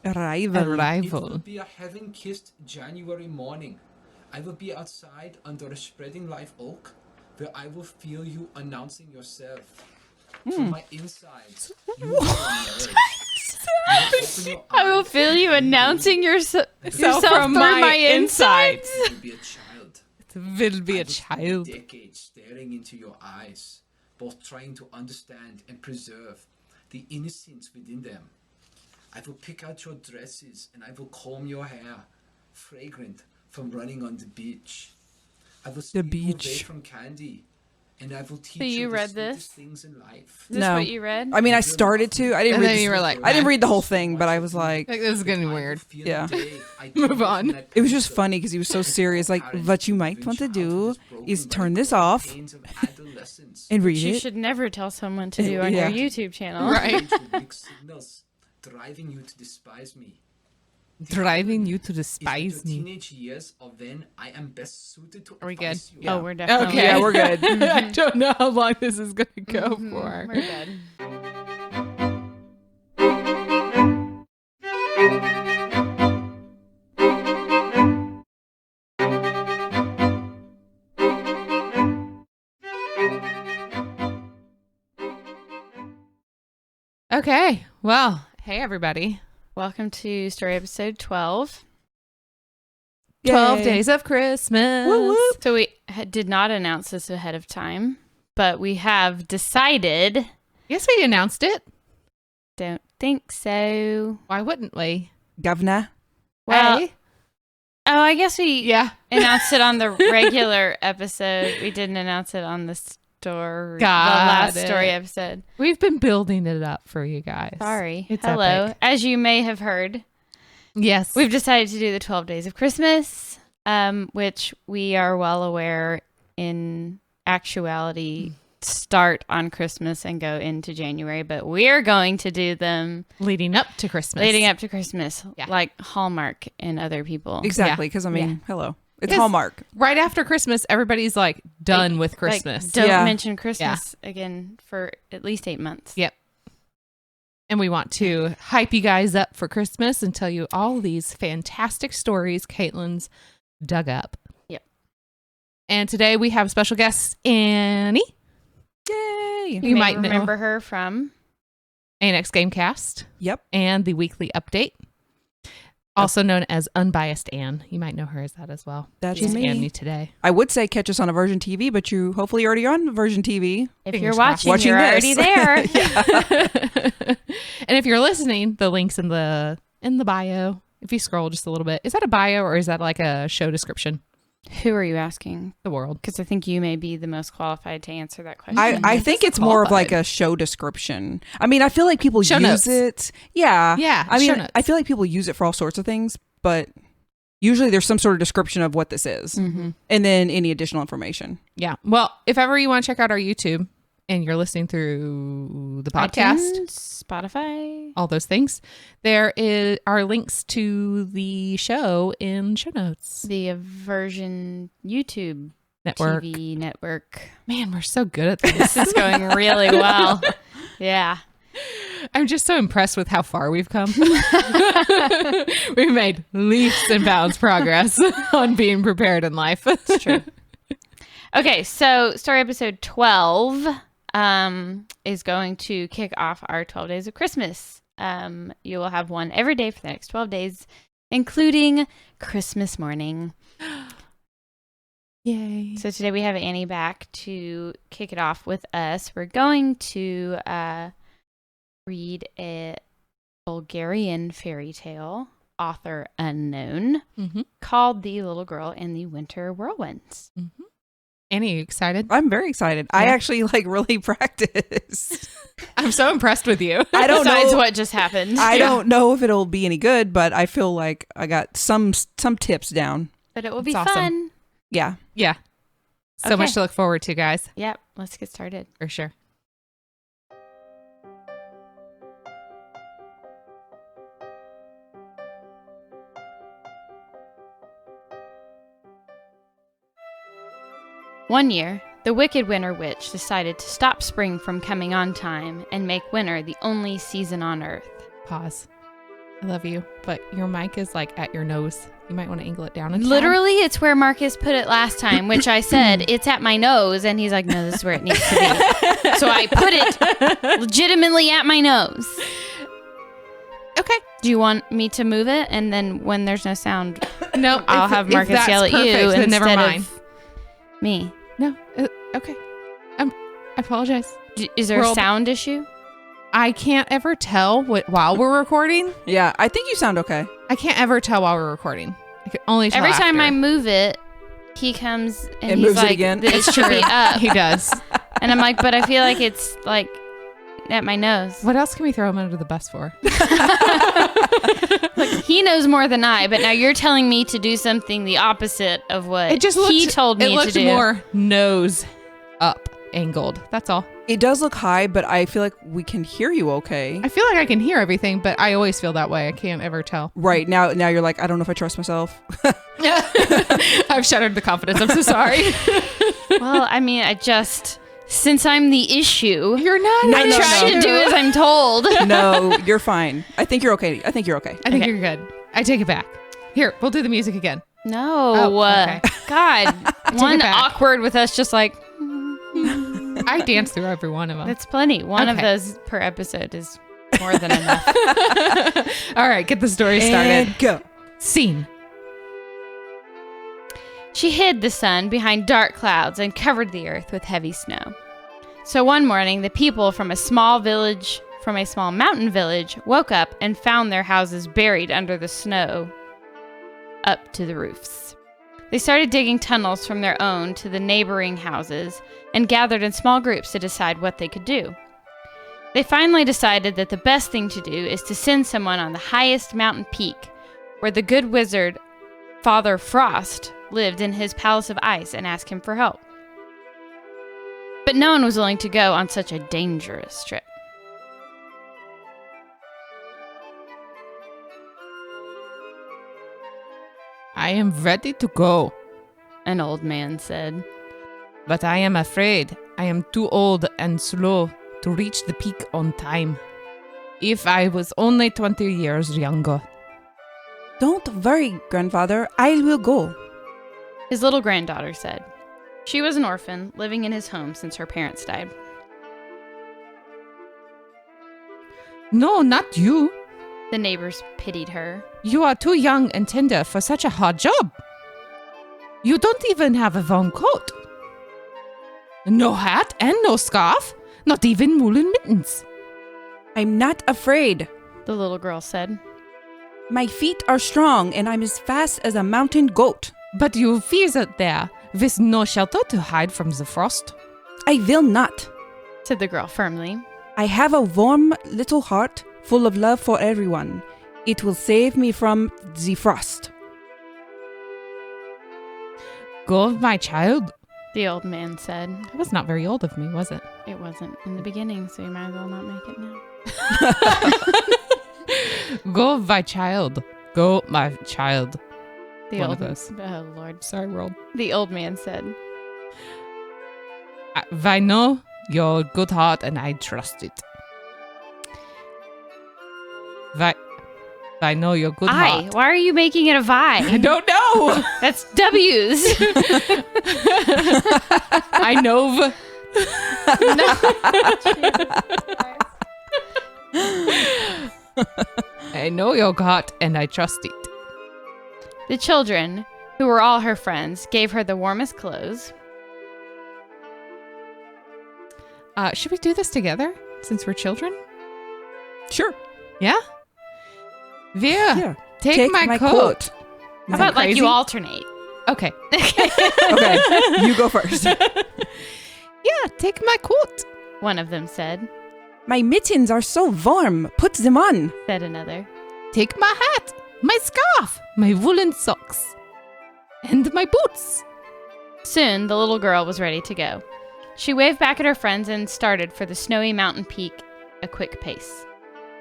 Arrival. It will be a heaven-kissed January morning. I will be outside under a spreading live oak, where I will feel you announcing yourself. From my insides, you will emerge. I will feel you announcing yourself from my insides. You will be a child. It will be I a will spend child. decades staring into your eyes, both trying to understand and preserve the innocence within them. I will pick out your dresses and I will comb your hair, fragrant from running on the beach. I will steer you away from candy, and I will teach you the sweetest things in life. Is this what you read? I mean, I started to. I didn't And read. then you were like, I didn't read the whole thing, but I was like, this is getting weird. Yeah. Move on. It was just funny because he was so serious. Like, what you might want to do is turn this off and read You it. should never tell someone to do on Yeah. your YouTube channel. Right. Driving you to despise me. Driving you to Is despise it your me. teenage years or when I am best suited to Are we good? advise you? Oh, we're definitely Okay. Yeah, we're good. I don't know how long this is going to go for. We're good. Okay. Well, hey, everybody. Welcome to story episode 12. 12 Yay. days of Christmas. Woo whoop. So we did not announce this ahead of time, but we have decided. Yes, we announced it. Don't think so. Why wouldn't we? Governor. Well, Hey. oh, I guess we Yeah. announced it on the regular episode. We didn't announce it on the story, Got the last it. story episode. We've been building it up for you guys. Sorry. It's Hello. epic. As you may have heard, Yes. we've decided to do the 12 days of Christmas, which we are well aware in actuality start on Christmas and go into January, but we're going to do them leading up to Christmas. leading up to Christmas, Yeah. like Hallmark and other people. Exactly, because I mean, hello. It's Yes. Hallmark. Right after Christmas, everybody's like done with Like, Christmas. don't Yeah. mention Christmas again for at least 8 months. Yep. And we want to hype you guys up for Christmas and tell you all these fantastic stories Caitlin's dug up. Yep. And today we have special guest Annie. Yay. You might know. remember her from ANX Gamecast Yep. and the weekly update. Also known as Unbiased Ann. You might know her as that as well. That's She's me. Annie today. I would say catch us on AVersion TV, but you hopefully already on AVersion TV. if Fingers you're crossed. watching, you're Watching already this. there. And if you're listening, the link's in the bio. If you scroll just a little bit. Is that a bio or is that like a show description? Who are you asking? The world. Because I think you may be the most qualified to answer that question. I think it's more of like qualified. a show description. I mean, I feel like people Show use notes. it. Yeah. Yeah, I show mean, notes. I feel like people use it for all sorts of things, but usually there's some sort of description of what this is Mm-hmm. and then any additional information. Yeah. Well, if ever you want to check out our YouTube and you're listening through the podcast, iTunes, Spotify. all those things, are links to the show in show notes. The AVersion YouTube Network. TV network. Man, we're so good at this. This is going really well. Yeah. I'm just so impressed with how far we've come. We've made leaps and bounds progress on being prepared in life. It's true. Okay, so story episode 12 is going to kick off our 12 days of Christmas. You will have one every day for the next 12 days, including Christmas morning. Yay. So today we have Annie back to kick it off with us. We're going to read a Bulgarian fairy tale, author unknown, Mm-hmm. called The Little Girl and the Winter Whirlwinds. Mm-hmm. Annie, you excited? I'm very excited. I Yeah. actually like really practiced. I'm so impressed with you. I don't Besides know. what just happened. I don't know if it'll be any good, but I feel like I got some tips down. But it will be It's awesome. fun. Yeah. Yeah. So Okay. much to look forward to, guys, Yep, let's get started. for sure. One year, the Wicked Winter Witch decided to stop spring from coming on time and make winter the only season on Earth. Pause. I love you, but your mic is like at your nose. You might want to angle it down. A tad. Literally, it's where Marcus put it last time, which I said, it's at my nose. And he's like, no, this is where it needs to be. So I put it legitimately at my nose. Okay. Do you want me to move it? And then when there's no sound, No, I'll have Marcus yell at you then instead never mind. of me. No, okay. I apologize. Is there a sound issue? I can't ever tell while we're recording. Yeah, I think you sound okay. I can't ever tell while we're recording. I can only tell Every time I after. move it, he comes and It he's moves it like, again. it should be up. He does. And I'm like, but I feel like it's like at my nose. What else can we throw him under the bus for? Like, he knows more than I, but now you're telling me to do something the opposite of what he told me it to looked do. more nose up angled. That's all. It does look high, but I feel like we can hear you okay. I feel like I can hear everything, but I always feel that way. I can't ever tell. Right, now you're like, I don't know if I trust myself. I've shattered the confidence. I'm so sorry. Well, I mean, since I'm the issue, You're not. I try to do as I'm told. No, you're fine. I think you're okay. I think you're okay. I think Okay. you're good. I take it back. Here, we'll do the music again. No. Oh, okay. God. it One back. awkward with us just like, I dance through every one of them. that's plenty. One of Okay. those per episode is more than enough. All right, get the story started. And go. Scene. She hid the sun behind dark clouds and covered the earth with heavy snow. So one morning, the people from a small mountain village, woke up and found their houses buried under the snow up to the roofs. They started digging tunnels from their own to the neighboring houses and gathered in small groups to decide what they could do. They finally decided that the best thing to do is to send someone on the highest mountain peak, where the good wizard Father Frost lived in his palace of ice, and ask him for help. But no one was willing to go on such a dangerous trip. I am ready to go, An old man said. but I am afraid I am too old and slow to reach the peak on time. If I was only 20 years younger. Don't worry, grandfather. I will go. His little granddaughter said. She was an orphan, living in his home since her parents died. No, not you. The neighbors pitied her. You are too young and tender for such a hard job. You don't even have a warm coat. No hat and no scarf. Not even woolen mittens. I'm not afraid. The little girl said. My feet are strong and I'm as fast as a mountain goat. But you freeze there with no shelter to hide from the frost. I will not. Said the girl firmly. I have a warm little heart full of love for everyone. It will save me from the frost. Go, my child. The old man said. That was not very old of me, was it? It wasn't in the beginning, so you might as well not make it now. Go, my child. Go, my child. The One old of those. Oh Lord. Sorry, world. The old man said. I know your good heart and I trust it. I know your good heart. Why are you making it a I Vi? don't know. That's W's. I know. I know your heart and I trust it. The children, who were all her friends, gave her the warmest clothes. Should we do this together since we're children? Sure. Yeah? Veer, Here. take my coat. How about like crazy? you alternate? Okay. Okay, you go first. Yeah, take my coat. One of them said. My mittens are so warm. Put them on. Said another. Take my hat, my scarf, my woolen socks, and my boots. Soon, the little girl was ready to go. She waved back at her friends and started for the snowy mountain peak a quick pace.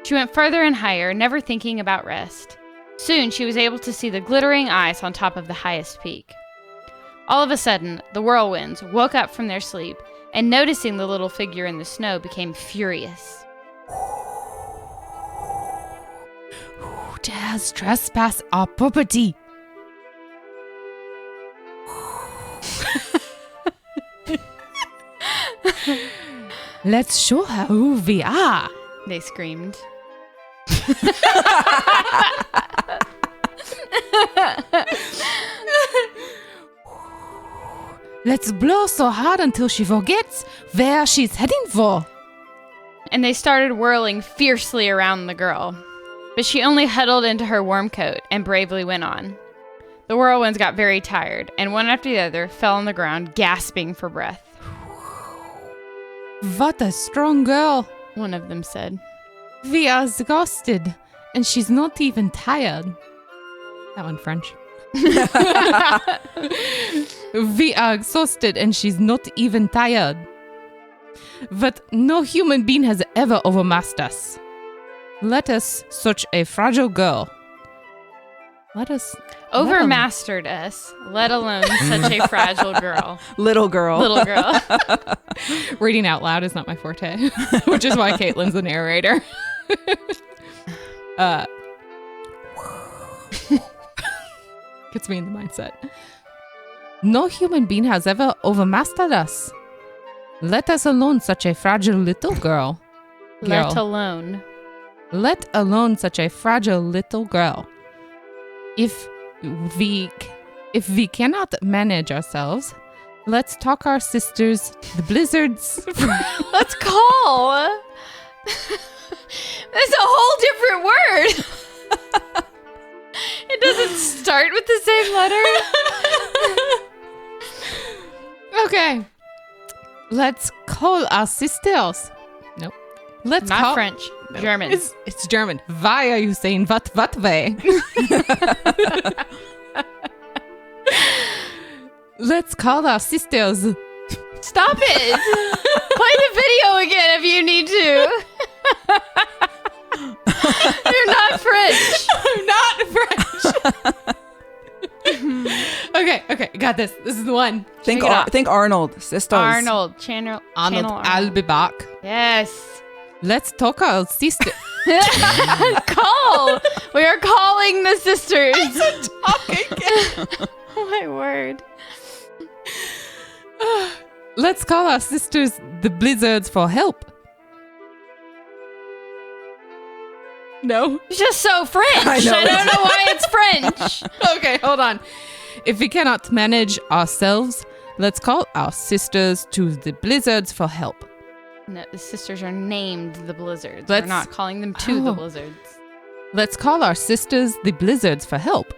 She went further and higher, never thinking about rest. Soon, she was able to see the glittering ice on top of the highest peak. All of a sudden, the whirlwinds woke up from their sleep and, noticing the little figure in the snow, became furious. has trespassed our property. Let's show her who we are. They screamed. Let's blow so hard until she forgets where she's heading for. And they started whirling fiercely around the girl. But she only huddled into her warm coat and bravely went on. The whirlwinds got very tired, and one after the other fell on the ground, gasping for breath. What a strong girl. One of them said. We are exhausted, and she's not even tired. That one French. We are exhausted, and she's not even tired. But no human being has ever overmastered us. Let us, such a fragile girl. Overmastered us, let alone such a fragile girl. Little girl. Little girl. Reading out loud is not my forte, which is why Caitlin's the narrator. Gets me in the mindset. No human being has ever overmastered us. Let us alone such a fragile little girl. Let alone. Let alone such a fragile little girl. If we cannot manage ourselves, let's talk our sisters, the blizzards. Let's call. That's a whole different word. It doesn't start with the same letter. Okay. Let's call our sisters. Nope. Let's Not call French. No. German. It's German. Why are you saying what way? Let's call our sisters. Stop it. Play the video again if you need to. You're not French. I'm not French. Okay, got this. This is the one. Think Arnold. Sisters. Arnold. Channel I'll be back. Yes. Let's talk our sister. Call. We are calling the sisters. Talking. My word. Let's call our sisters, the blizzards, for help. No. It's just so French. I know. I don't know why it's French. Okay, hold on. If we cannot manage ourselves, let's call our sisters to the blizzards for help. No, the sisters are named the Blizzards. Let's- We're not calling them to the Oh. Blizzards. Let's call our sisters, the blizzards, for help.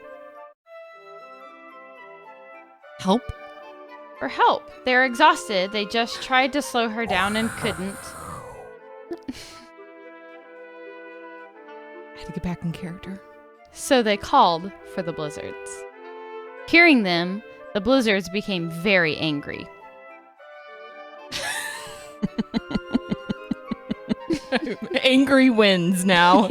Help? For help. They're exhausted. They just tried to slow her down and couldn't. I had to get back in character. So they called for the Blizzards. Hearing them, the Blizzards became very angry. Angry wins now.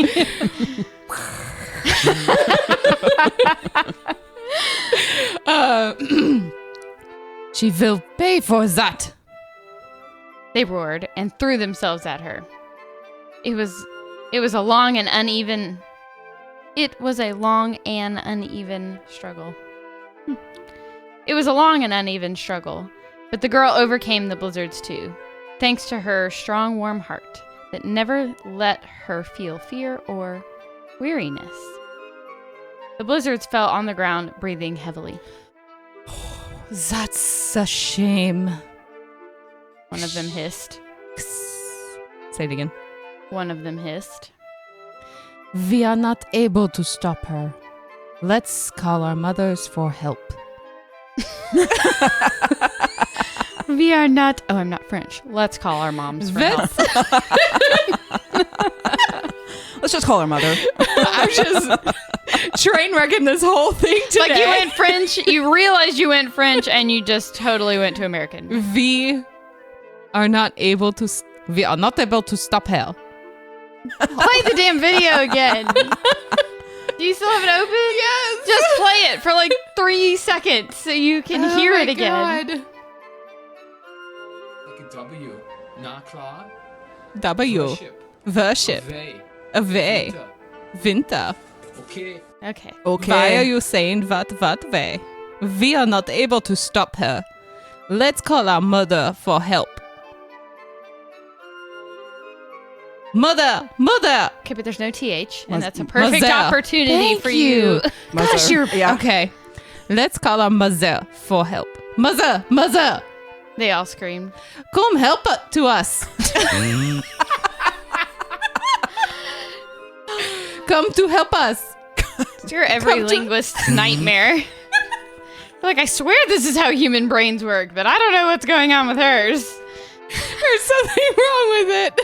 She will pay for that. They roared and threw themselves at her. It was a long and uneven struggle. It was a long and uneven struggle, but the girl overcame the blizzards too, thanks to her strong, warm heart that never let her feel fear or weariness. The blizzards fell on the ground, breathing heavily. That's a shame. One of them hissed. Say it again. One of them hissed. We are not able to stop her. Let's call our mothers for help. We are not... Oh, I'm not French. Let's call our moms for help. Let's just call her mother. I'm just train wrecking this whole thing today. Like you went French, you realized you went French, and you just totally went to American. We are not able to stop her. Play the damn video again. Do you still have it open? Yes. Just play it for like 3 seconds so you can hear it again. God. Like a W. Nakla. W. Worship. Worship. Ave. Ave. Winter. Winter. Okay. Okay. Why are you saying what way? We are not able to stop her. Let's call our mother for help. Mother! Okay, but there's no TH, and Muz- that's a perfect Mother. opportunity Thank for you. Gosh, you're... Yeah. Okay. Let's call our mother for help. Mother! They all screamed. Come help to us. Come to help us. You're every linguist's nightmare. Like, I swear this is how human brains work, but I don't know what's going on with hers. There's something wrong with it.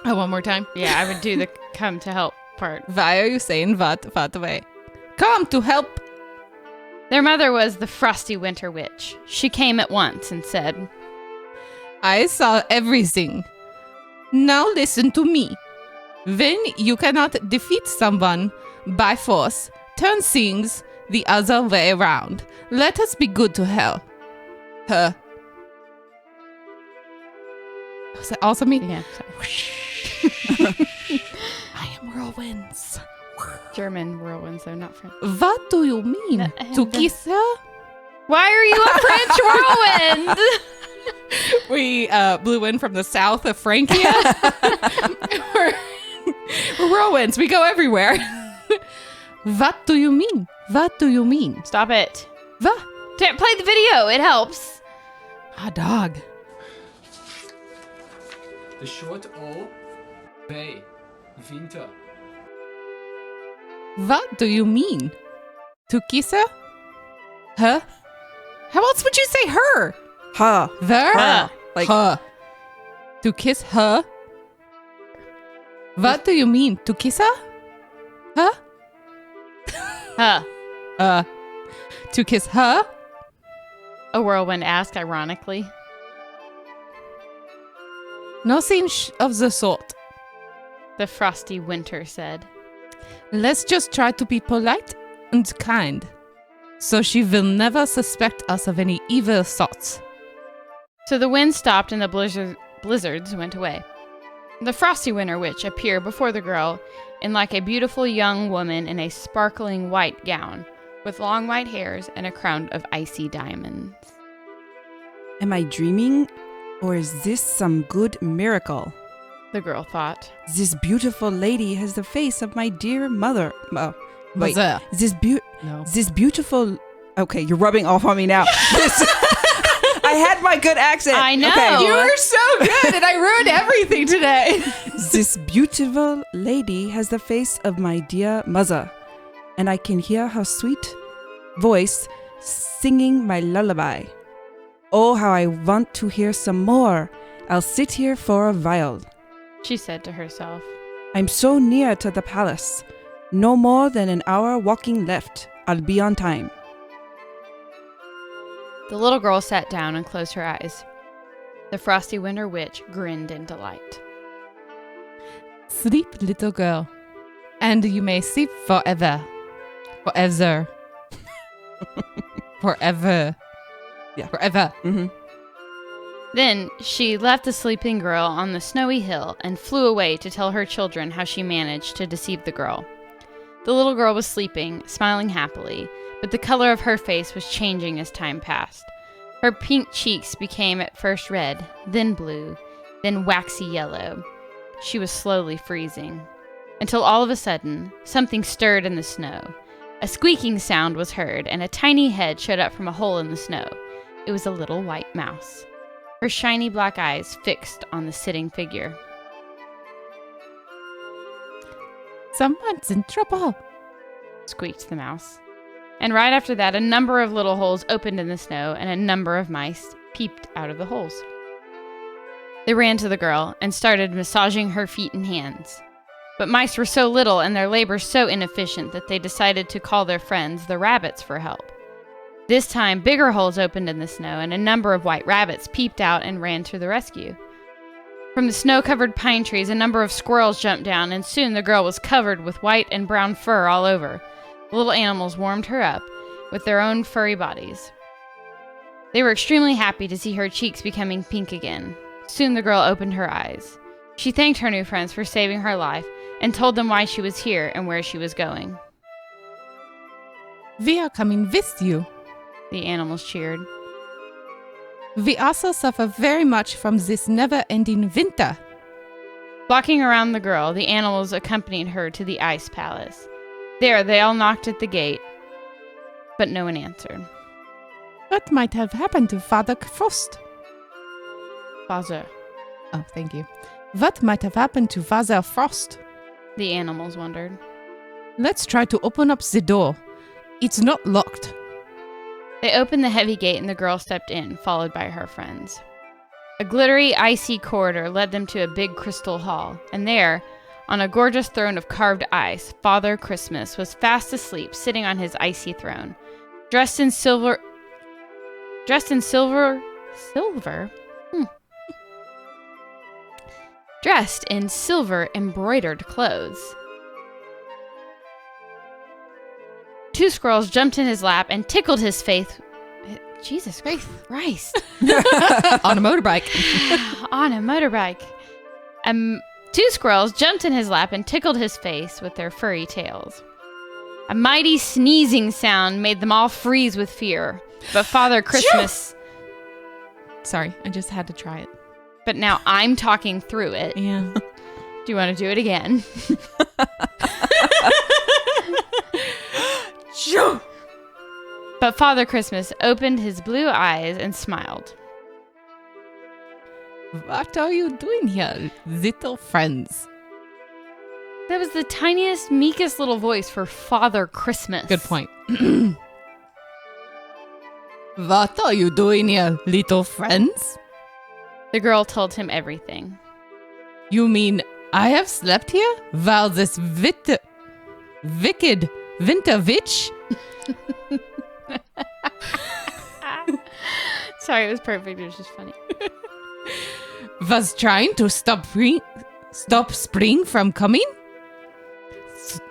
Oh, one more time. Yeah, I would do the come to help part. Why are you saying what way? Come to help. Their mother was the frosty winter witch. She came at once and said, I saw everything. Now listen to me. When you cannot defeat someone by force, turn things the other way around. Let us be good to her. Was that also me? yeah, I am Whirlwinds. German whirlwinds, though, not French. What do you mean? To kiss her? Why are you a French whirlwind? We blew in from the south of Frankia. we're whirlwinds. We go everywhere. What do you mean? What do you mean? Stop it. What? Play the video. It helps. A dog. The short O, bay, winter. What do you mean? To kiss her? Her? How else would you say her? Ha. Her? Huh. Like, Her. To kiss her? What do you mean? To kiss her? Huh? Huh. To kiss her? A whirlwind asked ironically. Nothing of the sort. The frosty winter said. Let's just try to be polite and kind, so she will never suspect us of any evil thoughts. So the wind stopped and the blizzards went away. The frosty winter witch appeared before the girl in like a beautiful young woman in a sparkling white gown, with long white hairs and a crown of icy diamonds. am I dreaming? Or is this some good miracle? The girl thought. This beautiful lady has the face of my dear mother. Wait, Mother. No. this beautiful... Okay, you're rubbing off on me now. I had my good accent. I know. Okay. You were so good, and I ruined everything today. This beautiful lady has the face of my dear mother, and I can hear her sweet voice singing my lullaby. Oh, how I want to hear some more. I'll sit here for a while. She said to herself. I'm so near to the palace. No more than an hour walking left. I'll be on time. The little girl sat down and closed her eyes. The frosty winter witch grinned in delight. Sleep, little girl, and you may sleep forever. Forever. Forever. Yeah. Forever. Mm-hmm. Then she left the sleeping girl on the snowy hill and flew away to tell her children how she managed to deceive the girl. The little girl was sleeping, smiling happily, but the color of her face was changing as time passed. Her pink cheeks became at first red, then blue, then waxy yellow. She was slowly freezing, until all of a sudden, something stirred in the snow. A squeaking sound was heard, and a tiny head showed up from a hole in the snow. It was a little white mouse, her shiny black eyes fixed on the sitting figure. Someone's in trouble. Squeaked the mouse. And right after that, a number of little holes opened in the snow, and a number of mice peeped out of the holes. They ran to the girl and started massaging her feet and hands. But mice were so little and their labor so inefficient that they decided to call their friends, the rabbits, for help. This time, bigger holes opened in the snow, and a number of white rabbits peeped out and ran to the rescue. From the snow-covered pine trees, a number of squirrels jumped down, and soon the girl was covered with white and brown fur all over. The little animals warmed her up with their own furry bodies. They were extremely happy to see her cheeks becoming pink again. Soon the girl opened her eyes. She thanked her new friends for saving her life and told them why she was here and where she was going. We are coming with you. The animals cheered. We also suffer very much from this never-ending winter. Walking around the girl, the animals accompanied her to the ice palace. There, they all knocked at the gate, but no one answered. What might have happened to Father Frost? Father, Oh, thank you. What might have happened to Father Frost? the animals wondered. Let's try to open up the door. It's not locked. They opened the heavy gate and the girl stepped in, followed by her friends. A glittery, icy corridor led them to a big crystal hall, and there, on a gorgeous throne of carved ice, Father Christmas was fast asleep, sitting on his icy throne, dressed in silver. Dressed in silver embroidered clothes. Two squirrels jumped in his lap and tickled his face. Jesus Christ. On a motorbike. On a motorbike. Two squirrels jumped in his lap and tickled his face with their furry tails. A mighty sneezing sound made them all freeze with fear. But Father Christmas... Sorry, I just had to try it. But now I'm talking through it. Yeah. Do you want to do it again? But Father Christmas opened his blue eyes and smiled. What are you doing here, little friends? That was the tiniest, meekest little voice for Father Christmas. Good point. What are you doing here, little friends? The girl told him everything. You mean I have slept here while this wicked winter witch? Sorry, it was perfect. It was just funny. Was trying to stop spring from coming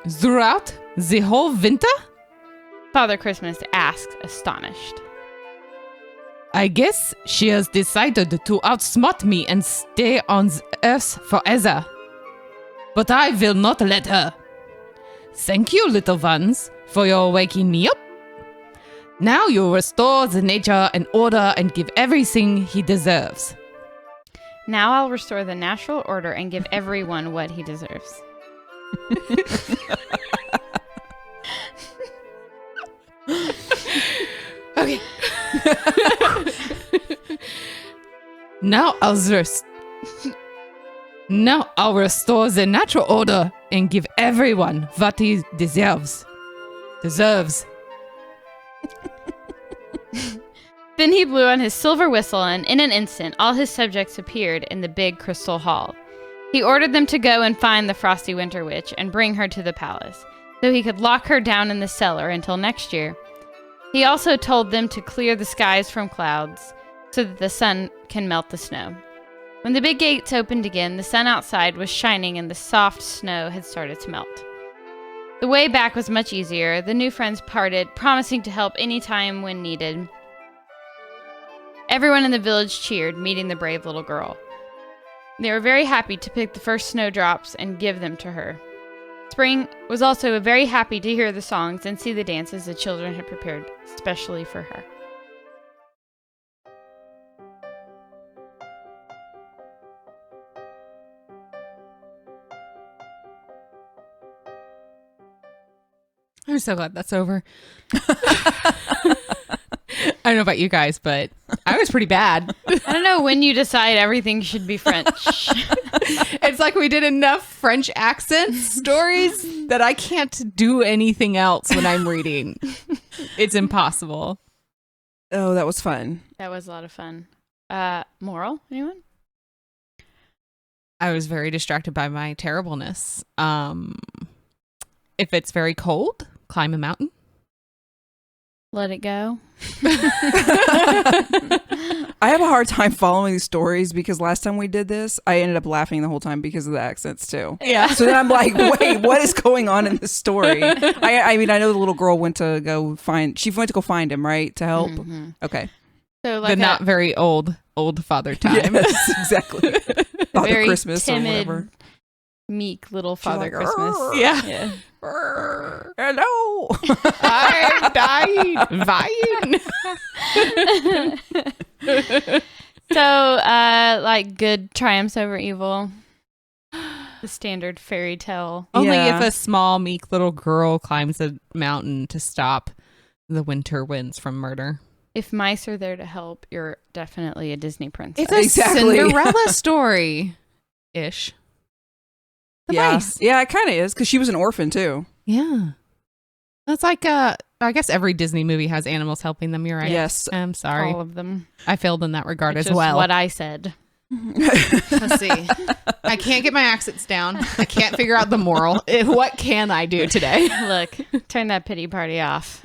throughout the whole winter? Father Christmas asked, astonished. I guess she has decided to outsmart me and stay on the earth forever. But I will not let her. Thank you, little ones, for your waking me up. Now you restore the nature and order and give everything he deserves. Now I'll restore the natural order and give everyone what he deserves. Okay. Now I'll restore the natural order and give everyone what he deserves. Then he blew on his silver whistle, and in an instant, all his subjects appeared in the big crystal hall. He ordered them to go and find the frosty winter witch and bring her to the palace, so he could lock her down in the cellar until next year. He also told them to clear the skies from clouds so that the sun can melt the snow. When the big gates opened again, the sun outside was shining and the soft snow had started to melt. The way back was much easier. The new friends parted, promising to help any time when needed. Everyone in the village cheered, meeting the brave little girl. They were very happy to pick the first snowdrops and give them to her. Spring was also very happy to hear the songs and see the dances the children had prepared specially for her. I'm so glad that's over. I don't know about you guys, but I was pretty bad. I don't know when you decide everything should be French. It's like we did enough French accent stories that I can't do anything else when I'm reading. It's impossible. Oh, that was fun. That was a lot of fun. Moral? Anyone? I was very distracted by my terribleness. If it's very cold, climb a mountain. Let it go. I have a hard time following these stories because last time we did this, I ended up laughing the whole time because of the accents too. Yeah. So then I'm like, wait, what is going on in this story? I mean, I know the little girl went to go find him, right? To help. Mm-hmm. Okay. So The not very old Father Time. Yes, exactly. Father very Christmas timid, or whatever. meek little She's Father like, Christmas. "Arr." Yeah. Hello. I'm dying. So, like, good triumphs over evil. The standard fairy tale. Only Yeah. if a small, meek little girl climbs a mountain to stop the winter winds from murder. If mice are there to help, you're definitely a Disney princess. It's a Exactly. Cinderella story-ish. The Yeah. mice. Yeah, it kind of is because she was an orphan too. Yeah. That's like, I guess every Disney movie has animals helping them. You're right. Yes. I'm sorry. All of them. I failed in that regard Which as is well. what I said. Let's see. I can't get my accents down. I can't figure out the moral. What can I do today? Look, turn that pity party off.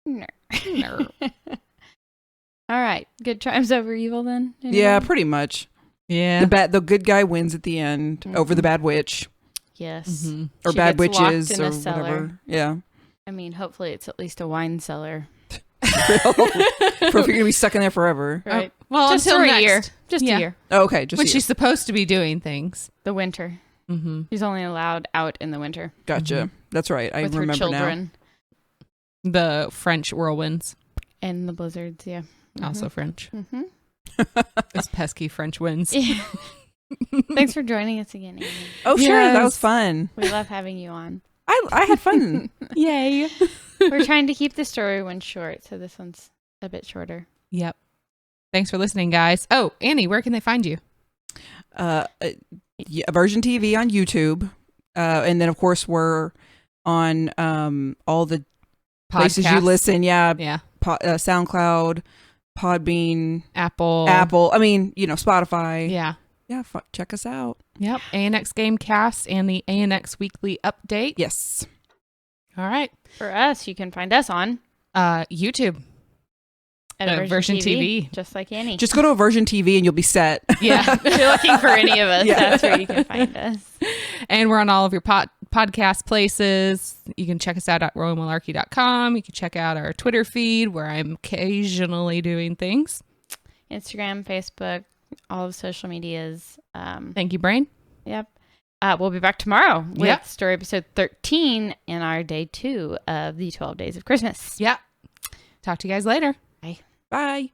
No. All right. Good triumphs over evil then? Yeah, Anyone? pretty much. Yeah. The good guy wins at the end over the bad witch Yes. Mm-hmm. or She bad gets locked witches in a or cellar. whatever. Yeah. I mean, hopefully it's at least a wine cellar. If you're gonna be stuck in there forever. Right. Well, Just until for next a year. Just Yeah. a year. Oh, okay, just when you. she's supposed to be doing things. The winter. Mm-hmm. She's only allowed out in the winter Gotcha. That's right. I with her remember now. children The French whirlwinds, and the blizzards. Yeah. also French. Mm-hmm. Those pesky French winds. Thanks for joining us again, Amy. Oh, sure. That Yes. was fun. We love having you on. I had fun. Yay. We're trying to keep the story one short, so this one's a bit shorter. Yep. Thanks for listening, guys. Oh, Annie, where can they find you? AVersion TV on YouTube. And then, of course, we're on all the places you Podcasts. listen. Yeah. Yeah. SoundCloud, Podbean, Apple. I mean, Spotify. Yeah. Yeah. Check us out. Yep. ANX Gamecast and the ANX Weekly Update. Yes. All right. For us, you can find us on YouTube. at AVersion TV. just like Annie. Just go to AVersion TV and you'll be set. Yeah. if you're looking for any of us, Yeah. that's where you can find us. And we're on all of your podcast places. You can check us out at royalmalarkey.com. You can check out our Twitter feed where I'm occasionally doing things. Instagram, Facebook, all of social medias. Thank you, Brain. Yep. We'll be back tomorrow with Yep. story episode 13 in our day 2 of the 12 Days of Christmas. Yeah. Talk to you guys later. Bye.